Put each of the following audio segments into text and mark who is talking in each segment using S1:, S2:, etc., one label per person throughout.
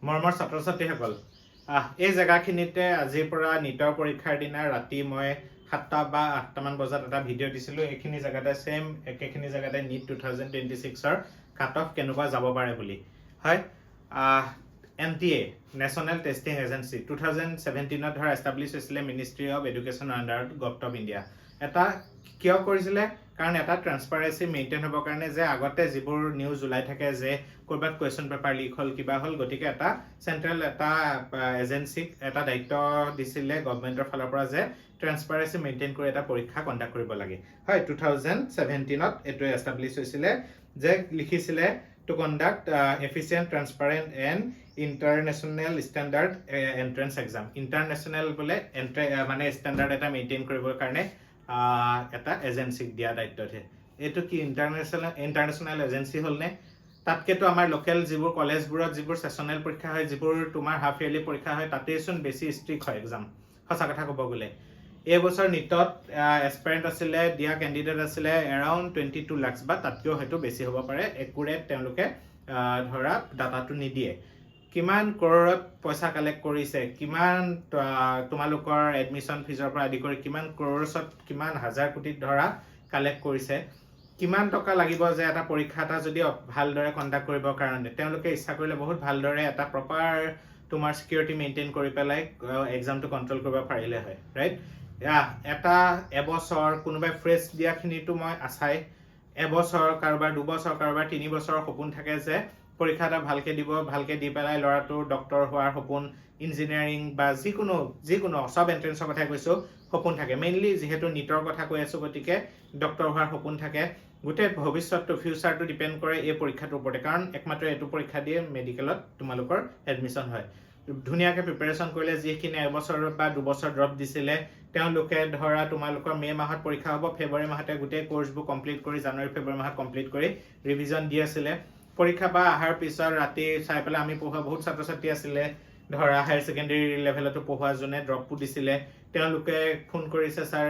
S1: মৰমৰ ছাত্ৰ ছাত্ৰীসকল, এই জেগাখিনিতে আজিৰ পৰা নিটৰ পৰীক্ষাৰ দিনা ৰাতি মই 7টা বা 8টামান বজাত এটা ভিডিঅ' দিছিলোঁ। এইখিনি জেগাতে ছেম একেখিনি জেগাতে নিট 2026ৰ কাট অফ কেনেকুৱা যাব পাৰে বুলি। হয়, NTA নেশ্যনেল টেষ্টিং এজেঞ্চি 2017ত ধৰা এষ্টাব্লিছ হৈছিলে মিনিষ্ট্ৰী অফ এডুকেশ্যনৰ আণ্ডাৰত গভৰ্ণমেণ্ট অফ ইণ্ডিয়া। এটা কিয় কৰিছিলে? কাৰণ এটা ট্ৰান্সপাৰেঞ্চি মেইনটেইন হ'বৰ কাৰণে যে আগতে যিবোৰ নিউজ ওলাই থাকে যে ক'ৰবাত কুৱেশ্যন পেপাৰ লিক হ'ল কিবা হ'ল, গতিকে এটা চেণ্ট্ৰেল এটা এজেঞ্চিক এটা দায়িত্ব দিছিলে গভৰ্ণমেণ্টৰ ফালৰ পৰা যে ট্ৰান্সপাৰেঞ্চি মেইনটেইন কৰি এটা পৰীক্ষা কণ্ডাক্ট কৰিব লাগে। হয়, 2017ত এইটো এষ্টাব্লিছ হৈছিলে যে লিখিছিলে to conduct efficient transparent and international standard entrance exam. International বোলে মানে ষ্টেণ্ডাৰ্ড এটা মেইনটেইন কৰিবৰ কাৰণে এটা এজেঞ্চিক দিয়া দায়িত্বহে। এইটো কি ইণ্টাৰনেশ্যনেল এজেঞ্চি হ'লনে? তাতকেতো আমাৰ লোকেল যিবোৰ কলেজবোৰত যিবোৰ ছেছনেল পৰীক্ষা হয়, যিবোৰ তোমাৰ হাফ ইয়াৰলি পৰীক্ষা হয়, তাতেইচোন বেছি ষ্ট্ৰিক্ট হয় এক্সাম। সঁচা কথা ক'ব গ'লে এইবছৰ নিটত এছপাৰেণ্ট আছিলে, দিয়া কেণ্ডিডেট আছিলে এৰাউণ্ড 22 লাখ বা তাতকৈও হয়তো বেছি হ'ব পাৰে। একুৰেট তেওঁলোকে ধৰা ডাটাটো নিদিয়ে। কিমান কৰৰত পইচা কালেক্ট কৰিছে, কিমান তোমালোকৰ এডমিশ্যন ফিজৰ পৰা আদি কৰি কিমান কৰছত কিমান হাজাৰ কোটিত ধৰা কালেক্ট কৰিছে, কিমান টকা লাগিব যে এটা পৰীক্ষা এটা যদি ভালদৰে কণ্ডাক্ট কৰিবৰ কাৰণে। তেওঁলোকে ইচ্ছা কৰিলে বহুত ভালদৰে এটা প্ৰপাৰ তোমাৰ ছিকিউৰিটি মেইনটেইন কৰি পেলাই এক্সামটো কণ্ট্ৰল কৰিব পাৰিলে হয়, ৰাইট? এটা এবছৰ কোনোবাই ফ্ৰেছ দিয়াখিনিতো মই আছাই, এবছৰ কাৰোবাৰ 2 বছৰ কাৰোবাৰ 3 বছৰৰ সপোন থাকে যে পৰীক্ষা এটা ভালকে দিব, ভালকে দি পেলাই ল'ৰাটোৰ ডক্টৰ হোৱাৰ সপোন, ইঞ্জিনিয়াৰিং বা যিকোনো সব এণ্ট্ৰেঞ্চৰ কথাই কৈছোঁ, সপোন থাকে। মেইনলি যিহেতু নিটৰ কথা কৈ আছোঁ, গতিকে ডক্টৰ হোৱাৰ সপোন থাকে। গোটেই ভৱিষ্যতটো ফিউচাৰটো ডিপেণ্ড কৰে এই পৰীক্ষাটোৰ ওপৰতে, কাৰণ একমাত্ৰ এইটো পৰীক্ষা দিয়ে মেডিকেলত তোমালোকৰ এডমিশ্যন হয়। ধুনীয়াকৈ প্ৰিপেৰেশ্যন কৰিলে যিখিনি এবছৰ বা 2 বছৰ ড্ৰপ দিছিলে তেওঁলোকে ধৰা তোমালোকৰ মে' মাহত পৰীক্ষা হ'ব, ফেব্ৰুৱাৰী মাহতে গোটেই কোৰ্চবোৰ কমপ্লিট কৰি জানুৱাৰী ফেব্ৰুৱাৰী মাহত কমপ্লিট কৰি ৰিভিজন দি আছিলে। পৰীক্ষা বা অহাৰ পিছত ৰাতি চাই পেলাই আমি পঢ়োৱা বহুত ছাত্ৰ ছাত্ৰী আছিলে, ধৰা হায়াৰ ছেকেণ্ডেৰী লেভেলতো পঢ়োৱা যোনে ড্ৰপো দিছিলে। তেওঁলোকে ফোন কৰিছে, ছাৰ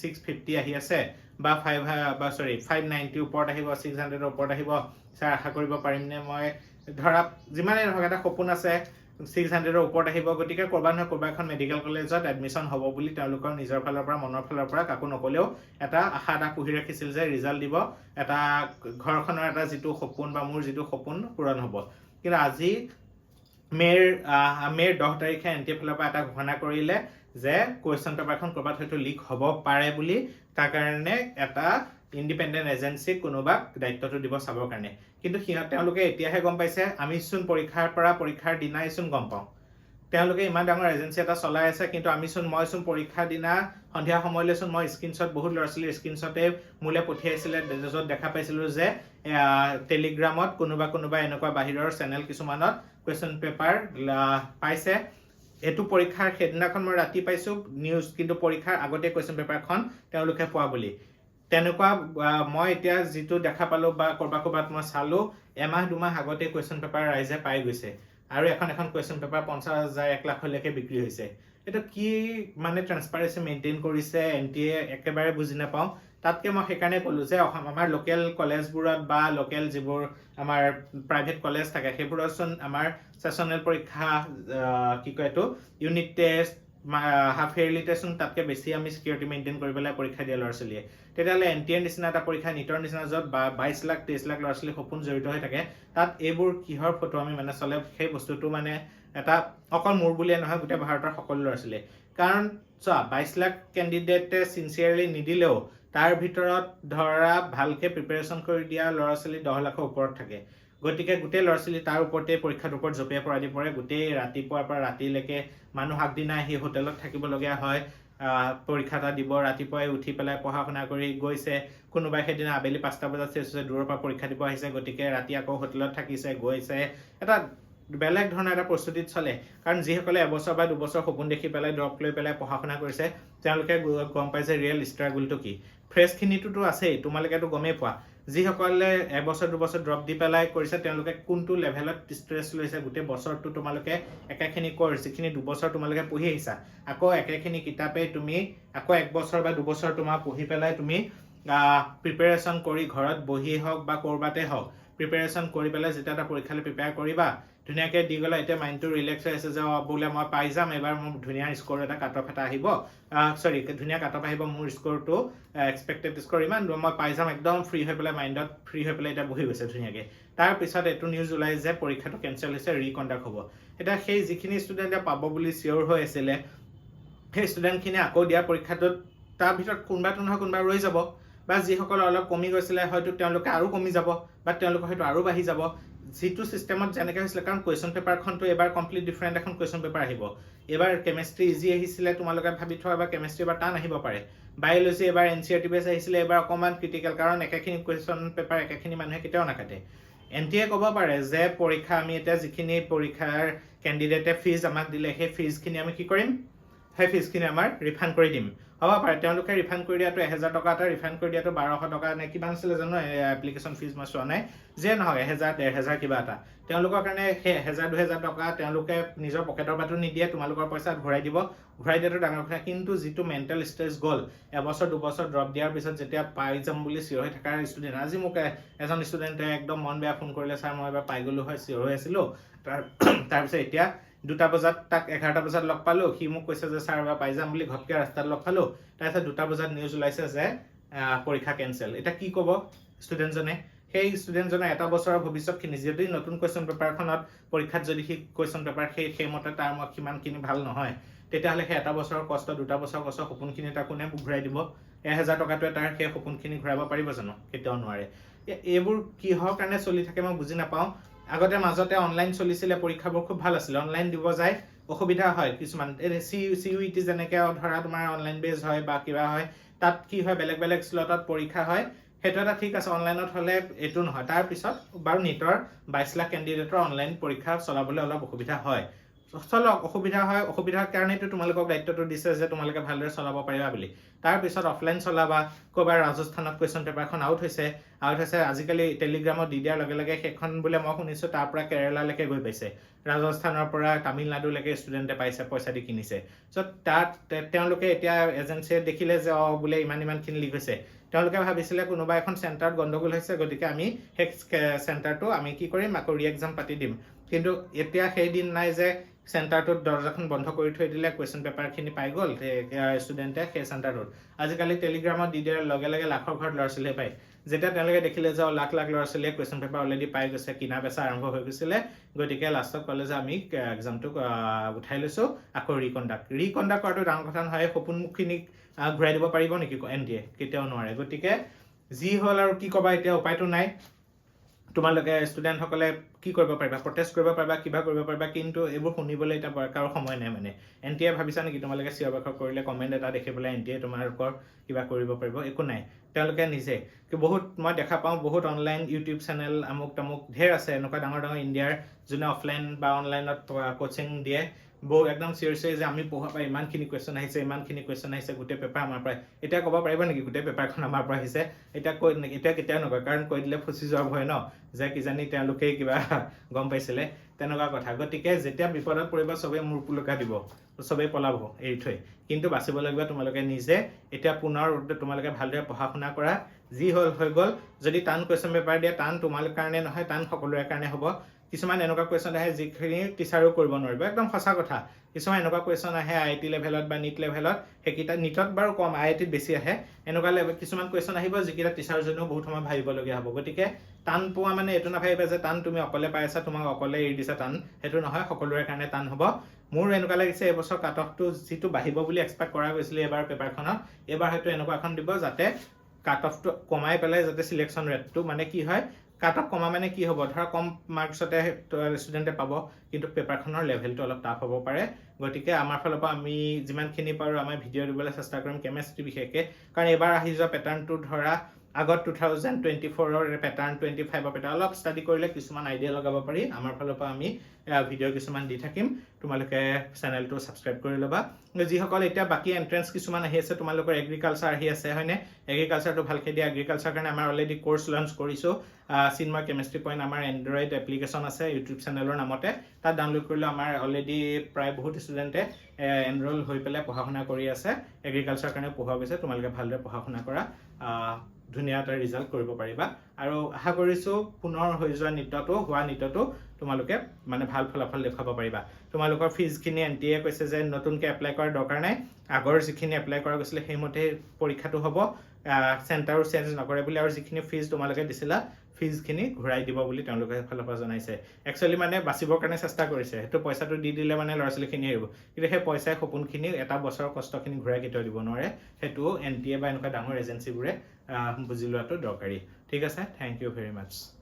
S1: 650 আহি আছে বা 590 ওপৰত আহিব, 600ৰ ওপৰত আহিব, ছাৰ আশা কৰিব পাৰিমনে? মই ধৰা যিমানেই নহওক এটা সপোন আছে 600ৰ ওপৰত আহিব, গতিকে ক'ৰবাত নহয় ক'ৰবাত এখন মেডিকেল কলেজত এডমিশ্যন হ'ব বুলি তেওঁলোকৰ নিজৰ ফালৰ পৰা মনৰ ফালৰ পৰা কাকো নক'লেও এটা আশা এটা পুহি ৰাখিছিল যে ৰিজাল্ট দিব, এটা ঘৰখনৰ এটা যিটো সপোন বা মোৰ যিটো সপোন পূৰণ হ'ব। কিন্তু আজি মে'ৰ 10 তাৰিখে NTA ফালৰ পৰা এটা ঘোষণা কৰিলে যে কুৱেশ্যন পেপাৰখন ক'ৰবাত হয়তো লিক হ'ব পাৰে বুলি, তাৰ কাৰণে এটা ইণ্ডিপেণ্ডেণ্ট এজেঞ্চিক কোনোবাক দায়িত্বটো দিব চাবৰ কাৰণে। কিন্তু তেওঁলোকে এতিয়াহে গম পাইছে, আমিচোন পৰীক্ষাৰ দিনাইচোন গম পাওঁ। তেওঁলোকে ইমান ডাঙৰ এজেঞ্চি এটা চলাই আছে, কিন্তু মইচোন পৰীক্ষাৰ দিনা সন্ধিয়া সময়লৈচোন মই স্ক্ৰীনশ্বট বহুত ল'ৰা ছোৱালীৰ স্ক্ৰীনশ্বটে মোলৈ পঠিয়াইছিলে, য'ত দেখা পাইছিলোঁ যে টেলিগ্ৰামত কোনোবা এনেকুৱা বাহিৰৰ চেনেল কিছুমানত কুৱেশ্যন পেপাৰ পাইছে। এইটো পৰীক্ষাৰ সেইদিনাখন মই ৰাতি পাইছোঁ নিউজ, কিন্তু পৰীক্ষাৰ আগতে কুৱেশ্যন পেপাৰখন তেওঁলোকে পোৱা বুলি। তেনেকুৱা মই এতিয়া যিটো দেখা পালোঁ বা ক'ৰবাত মই চালোঁ, এমাহ 2 মাহ আগতে কুৱেশ্যন পেপাৰ ৰাইজে পাই গৈছে, আৰু এখন কুৱেশ্যন পেপাৰ 50,000 1 লাখলৈকে বিক্ৰী হৈছে। এইটো কি মানে ট্ৰান্সপাৰেঞ্চি মেইনটেইন কৰিছে NTA একেবাৰে বুজি নাপাওঁ। তাতকৈ মই সেইকাৰণে ক'লোঁ যে আমাৰ লোকেল কলেজবোৰত বা লোকেল যিবোৰ আমাৰ প্ৰাইভেট কলেজ থাকে সেইবোৰতচোন আমাৰ ছেছনেল পৰীক্ষা কি কয় এইটো ইউনিট টেষ্ট, হাফ ইয়াৰলি টেষ্টচোন তাতকৈ বেছি আমি ছিকিউৰিটি মেইনটেইন কৰি পেলাই পৰীক্ষা দিয়ে ল'ৰা ছোৱালীয়ে। তেতিয়াহ'লে NTAৰ নিচিনা এটা পৰীক্ষা, নিটৰ নিচিনা য'ত 22 লাখ 23 লাখ ল'ৰা ছোৱালীৰ সপোন জড়িত হৈ থাকে, তাত এইবোৰ কিহৰ ফটো আমি মানে চলে? সেই বস্তুটো মানে এটা অকল মোৰ বুলিয়ে নহয়, গোটেই ভাৰতৰ সকলো ল'ৰা ছোৱালীয়ে। কাৰণ চোৱা, 22 লাখ কেণ্ডিডেটে চিনচিয়াৰলি নিদিলেও তাৰ ভিতৰত ধৰা ভালকৈ প্ৰিপেৰেশ্যন কৰি দিয়া ল'ৰা ছোৱালী 10 লাখৰ ওপৰত থাকে। গতিকে গোটেই ল'ৰা ছোৱালী তাৰ ওপৰতে পৰীক্ষাটোৰ ওপৰত জঁপিয়াই পৰা দি পৰে। গোটেই ৰাতিপুৱাৰ পৰা ৰাতিলৈকে মানুহ আগদিনা আহি হোটেলত থাকিবলগীয়া হয়, পৰীক্ষা এটা দিব, ৰাতিপুৱাই উঠি পেলাই পঢ়া শুনা কৰি গৈছে, কোনোবাই সেইদিনা আবেলি 5টা বজাত চেছ হৈছে, দূৰৰ পৰা পৰীক্ষা দিব আহিছে, গতিকে ৰাতি আকৌ হোটেলত থাকিছে, গৈছে, এটা বেলেগ ধৰণৰ এটা প্ৰস্তুতিত চলে। কাৰণ যিসকলে এবছৰ বা 2 বছৰ সপোন দেখি পেলাই ড্ৰপ লৈ পেলাই পঢ়া শুনা কৰিছে, তেওঁলোকে গম পাইছে ৰিয়েল ষ্ট্ৰাগলটো কি। ফ্ৰেছখিনিতো আছেই, তোমালোকেতো গমেই পোৱা। যিসকলে এবছৰ 2 বছৰ ড্ৰপ দি পেলাই কৰিছে তেওঁলোকে কোনটো লেভেলত ষ্ট্ৰেছ লৈছে। গোটেই বছৰটো তোমালোকে একেখিনি কৰ্চ যিখিনি 2 বছৰ তোমালোকে পঢ়ি আহিছা, আকৌ একেখিনি কিতাপেই তুমি আকৌ 1 বছৰ বা 2 বছৰ তোমাৰ পঢ়ি পেলাই তুমি প্ৰিপেৰেশ্যন কৰি ঘৰত বহিয়েই হওক বা ক'ৰবাতে হওক প্ৰিপেৰেশ্যন কৰি পেলাই যেতিয়া এটা পৰীক্ষালৈ প্ৰিপেয়াৰ কৰিবা, ধুনীয়াকৈ দি গ'লে এতিয়া মাইণ্ডটো ৰিলেক্স হৈ আছে যে বোলে মই পাই যাম এবাৰ মোৰ ধুনীয়া স্ক'ৰ এটা কাট অফ এটা আহিব ধুনীয়া কাট অফ আহিব মোৰ স্ক'ৰটো এক্সপেক্টেড স্ক'ৰ ইমান মই পাই যাম একদম ফ্ৰী হৈ পেলাই মাইণ্ডত ফ্ৰী হৈ পেলাই এতিয়া বহি গৈছে ধুনীয়াকৈ তাৰপিছত এইটো নিউজ ওলাই যে পৰীক্ষাটো কেঞ্চেল হৈছে ৰিকণ্ডাক্ট হ'ব এতিয়া সেই যিখিনি ষ্টুডেণ্টে পাব বুলি চিয়'ৰ হৈ আছিলে সেই ষ্টুডেণ্টখিনি আকৌ দিয়া পৰীক্ষাটোত তাৰ ভিতৰত কোনোবাটো নহয় কোনোবা ৰৈ যাব বা যিসকল অলপ কমি গৈছিলে হয়তো তেওঁলোকে আৰু কমি যাব বা তেওঁলোকৰ হয়তো আৰু বাঢ়ি যাব যিটো চিষ্টেমত যেনেকৈ হৈছিলে কাৰণ কুৱেশ্যন পেপাৰখনটো এবাৰ কমপ্লিট ডিফাৰেণ্ট এখন কুৱেশ্যন পেপাৰ আহিব এবাৰ কেমেষ্ট্ৰি ইজি আহিছিলে তোমালোকে ভাবি থোৱা বা কেমেষ্ট্ৰি এবাৰ টান আহিব পাৰে বায়'লজি এবাৰ NCERT বেছ আহিছিলে এবাৰ অকণমান ক্ৰিটিকেল কাৰণ একেখিনি কুৱেশ্যন পেপাৰ একেখিনি মানুহে কেতিয়াও নাকাটে NTA ক'ব পাৰে যে পৰীক্ষা আমি এতিয়া যিখিনি পৰীক্ষাৰ কেণ্ডিডেটে ফিজ আমাক দিলে সেই ফিজখিনি আমি কি কৰিম সেই ফিজখিনি আমাৰ ৰিফাণ্ড কৰি দিম হ'ব পাৰে তেওঁলোকে ৰিফাণ্ড কৰি দিয়াটো 1000 টকা এটা ৰিফাণ্ড কৰি দিয়াটো 1200 টকা নে কিমান আছিলে জানো এপ্লিকেশ্যন ফিজ মই চোৱা নাই যে নহয় 1000 1500 কিবা এটা তেওঁলোকৰ কাৰণে সেই 1000 2000 টকা তেওঁলোকে নিজৰ পকেটৰ পৰাটো নিদিয়ে তোমালোকৰ পইচা ঘূৰাই দিয়াটো ডাঙৰ কথা কিন্তু যিটো মেণ্টেল ষ্ট্ৰেছ গ'ল এবছৰ দুবছৰ ড্ৰপ দিয়াৰ পিছত যেতিয়া পাই যাম বুলি চিঞৰ হৈ থকাৰ ষ্টুডেণ্ট আজি মোক এজন ষ্টুডেণ্টে একদম মন বেয়া ফোন কৰিলে ছাৰ মই এবাৰ পাই গ'লো হয় চিঞৰ হৈ আছিলোঁ তাৰপিছত এতিয়া 2টা বজাত তাক 11টা বজাত লগ পালোঁ সি মোক কৈছে যে ছাৰ এবাৰ পাই যাম বুলি ঘপকৈ ৰাস্তাত লগ পালোঁ তাৰপিছত 2টা বজাত নিউজ ওলাইছে যে পৰীক্ষা কেঞ্চেল এতিয়া কি ক'ব ষ্টুডেণ্টজনে সেই ষ্টুডেণ্টজনে এটা বছৰৰ ভৱিষ্যতখিনি যদি নতুন কুৱেশ্যন পেপাৰখনত পৰীক্ষাত যদি সেই কুৱেশ্যন পেপাৰ সেইমতে তাৰ সিমানখিনি ভাল নহয় তেতিয়াহ'লে সেই এটা বছৰৰ কষ্ট 2টা বছৰৰ কষ্ট সপোনখিনি তাৰ কোনে ঘূৰাই দিব 1000 টকাটোৱে তাৰ সেই সপোনখিনি ঘূৰাব পাৰিব জানো কেতিয়াও নোৱাৰে এইবোৰ কিহৰ কাৰণে চলি থাকে মই বুজি নাপাওঁ আগতে মাজতে অনলাইন চলিছিলে পৰীক্ষাবোৰ খুব ভাল আছিলে অনলাইন দিব যায় অসুবিধা হয় কিছুমান CUET যেনেকৈ ধৰা তোমাৰ অনলাইন বেজ হয় বা কিবা হয় তাত কি হয় বেলেগ বেলেগ স্লটত পৰীক্ষা হয় সেইটো এটা ঠিক আছে অনলাইনত হ'লে এইটো নহয় তাৰপিছত বাৰু নিটৰ 22 লাখ কেণ্ডিডেটৰ অনলাইন পৰীক্ষা চলাবলৈ অলপ অসুবিধা হয় চলক অসুবিধাৰ কাৰণেতো তোমালোকক দায়িত্বটো দিছে যে তোমালোকে ভালদৰে চলাব পাৰিবা বুলি তাৰপিছত অফলাইন চলাবা ক'ৰবাৰ ৰাজস্থানত কুৱেশ্যন পেপাৰখন আউট হৈছে আজিকালি টেলিগ্ৰামত দি দিয়াৰ লগে লগে সেইখন বোলে মই শুনিছোঁ তাৰ পৰা কেৰেলালৈকে গৈ পাইছে ৰাজস্থানৰ পৰা তামিলনাডুলৈকে ষ্টুডেণ্টে পাইছে পইচা দি কিনিছে চ' তাত তেওঁলোকে এতিয়া এজেঞ্চিয়ে দেখিলে যে বোলে ইমানখিনি লিক হৈছে তেওঁলোকে ভাবিছিলে কোনোবা এখন চেণ্টাৰত গণ্ডগোল হৈছে গতিকে আমি সেই চেণ্টাৰটো আমি কি কৰিম আকৌ ৰি-এক্সাম পাতি দিম কিন্তু এতিয়া সেই দিন নাই যে চেণ্টাৰটোত দৰ্জাখন বন্ধ কৰি থৈ দিলে কুৱেশ্যন পেপাৰখিনি পাই গ'ল ষ্টুডেণ্টে সেই চেণ্টাৰটোত আজিকালি টেলিগ্ৰামত দি দিয়াৰ লগে লগে লাখৰ ঘৰত ল'ৰা ছোৱালীয়ে পায় যেতিয়া তেওঁলোকে দেখিলে যে লাখ লাখ ল'ৰা ছোৱালীয়ে কুৱেশ্যন পেপাৰ অলৰেডি পাই গৈছে কিনা বেচা আৰম্ভ হৈ গৈছিলে গতিকে লাষ্টত ক'লে যে আমি এক্সামটো উঠাই লৈছোঁ আকৌ ৰিকণ্ডাক্ট কৰাটো ডাঙৰ কথা নহয় সপোনখিনিক ঘূৰাই দিব পাৰিব নেকি NTA কেতিয়াও নোৱাৰে গতিকে যি হ'ল আৰু কি ক'বা এতিয়া উপায়টো নাই তোমালোকে ষ্টুডেণ্টসকলে কি কৰিব পাৰিবা প্ৰটেষ্ট কৰিব পাৰিবা কিবা কৰিব পাৰিবা কিন্তু এইবোৰ শুনিবলৈ এতিয়া কাৰো সময় নাই মানে NTA ভাবিছা নেকি তোমালোকে চিঞৰ বাখৰ কৰিলে কমেণ্ট এটা দেখি পেলাই NTA তোমালোকৰ কিবা কৰিব পাৰিব একো নাই তেওঁলোকে নিজে বহুত মই দেখা পাওঁ বহুত অনলাইন ইউটিউব চেনেল আমুক তামুক ঢেৰ আছে এনেকুৱা ডাঙৰ ইণ্ডিয়াৰ যোনে অফলাইন বা অনলাইনত কোচিং দিয়ে বহু একদম চিৰিয়াছলি যে আমি পঢ়া পাই ইমানখিনি কুৱেশ্যন আহিছে গোটেই পেপাৰ আমাৰ পৰা এতিয়া ক'ব পাৰিব নেকি গোটেই পেপাৰখন আমাৰ পৰা আহিছে এতিয়া কেতিয়াও নকয় কাৰণ কৈ দিলে ফচি যোৱা ভয় ন যে কিজানি তেওঁলোকেই কিবা গম পাইছিলে তেনেকুৱা কথা গতিকে যেতিয়া বিপদত পৰিব চবেই মূৰ পুলকা দিব চবেই পলাব এৰি থৈ কিন্তু বাচিব লাগিব তোমালোকে নিজে এতিয়া পুনৰ তোমালোকে ভালদৰে পঢ়া শুনা কৰা যি হ'ল হৈ গ'ল যদি টান কুৱেশ্যন পেপাৰ দিয়ে টান তোমালোকৰ কাৰণে নহয় টান সকলোৰে কাৰণে হ'ব কিছুমান এনেকুৱা কুৱেশ্যন আহে যিখিনি টিচাৰো কৰিব নোৱাৰিব একদম সঁচা কথা কিছুমান এনেকুৱা কুৱেশ্যন আহে IIT লেভেলত বা নিট লেভেলত সেইকেইটা নিটত বাৰু কম IITত বেছি আহে এনেকুৱা কিছুমান কুৱেশ্যন আহিব যিকেইটা টিচাৰজনেও বহুত সময় ভাবিবলগীয়া হ'ব গতিকে টান পোৱা মানে এইটো নাভাবিবা যে টান তুমি অকলে পাই আছা তোমাক অকলে এৰি দিছা টান সেইটো নহয় সকলোৰে কাৰণে টান হ'ব মোৰ এনেকুৱা লাগিছে এইবছৰ কাট অফটো যিটো বাঢ়িব বুলি এক্সপেক্ট কৰা গৈছিলে এবাৰ পেপাৰখনত এবাৰ হয়তো এনেকুৱা এখন দিব যাতে কাট অফটো কমাই পেলাই যাতে চিলেকশ্যন ৰেটটো মানে কি হয় কাট অফ কমা মানে কি হ'ব ধৰা কম মাৰ্কছতে ষ্টুডেণ্টে পাব কিন্তু পেপাৰখনৰ লেভেলটো অলপ টাফ হ'ব পাৰে গতিকে আমাৰ ফালৰ পৰা আমি যিমানখিনি পাৰোঁ আমাৰ ভিডিঅ' দিবলৈ চেষ্টা কৰিম কেমেষ্ট্ৰি বিশেষকৈ কাৰণ এবাৰ আহি যোৱা পেটাৰ্ণটো ধৰা আগত 2024ৰ পেটাৰ্ণ 25ৰ পেটাৰ্ণ অলপ ষ্টাডি কৰিলে কিছুমান আইডিয়া লগাব পাৰি আমাৰ ফালৰ পৰা আমি ভিডিঅ' কিছুমান দি থাকিম তোমালোকে চেনেলটো ছাবস্ক্ৰাইব কৰি ল'বা যিসকল এতিয়া বাকী এণ্ট্ৰেঞ্চ কিছুমান আহি আছে তোমালোকৰ এগ্ৰিকালচাৰ আহি আছে হয়নে এগ্ৰিকালচাৰটো ভালকৈ দিয়া এগ্ৰিকালচাৰ কাৰণে আমাৰ অলৰেডি কোৰ্চ লঞ্চ কৰিছোঁ চিন্ময় কেমেষ্ট্ৰি পইণ্ট আমাৰ এণ্ড্ৰইড এপ্লিকেশ্যন আছে ইউটিউব চেনেলৰ নামতে তাত ডাউনলোড কৰিলেও আমাৰ অলৰেডি প্ৰায় বহুত ষ্টুডেণ্টে এনৰোল হৈ পেলাই পঢ়া শুনা কৰি আছে এগ্ৰিকালচাৰ কাৰণে পঢ়োৱা গৈছে তোমালোকে ভালদৰে পঢ়া শুনা কৰা ধুনীয়া এটা ৰিজাল্ট কৰিব পাৰিবা আৰু আশা কৰিছোঁ পুনৰ হৈ যোৱা হোৱা নিটটো তোমালোকে মানে ভাল ফলাফল দেখুৱাব পাৰিবা তোমালোকৰ ফিজখিনি এনটিএ কৈছে যে নতুনকৈ এপ্লাই কৰাৰ দৰকাৰ নাই আগৰ যিখিনি এপ্লাই কৰা গৈছিলে সেইমতে পৰীক্ষাটো হ'ব চেণ্টাৰো চেঞ্জ নকৰে বুলি আৰু যিখিনি ফিজ তোমালোকে দিছিলা ফিজখিনি ঘূৰাই দিব বুলি তেওঁলোকে ফালৰ পৰা জনাইছে একচুৱেলি মানে বাচিবৰ কাৰণে চেষ্টা কৰিছে সেইটো পইচাটো দি দিলে মানে ল'ৰা ছোৱালীখিনি আহিব কিন্তু সেই পইচাই সপোনখিনি এটা বছৰৰ কষ্টখিনি ঘূৰাই কেতিয়াও দিব নোৱাৰে সেইটো এনটিএ বা এনেকুৱা ডাঙৰ এজেঞ্চিবোৰে বুজি লোৱাটো দৰকাৰী ঠিক আছে থেংক ইউ ভেৰি মাছ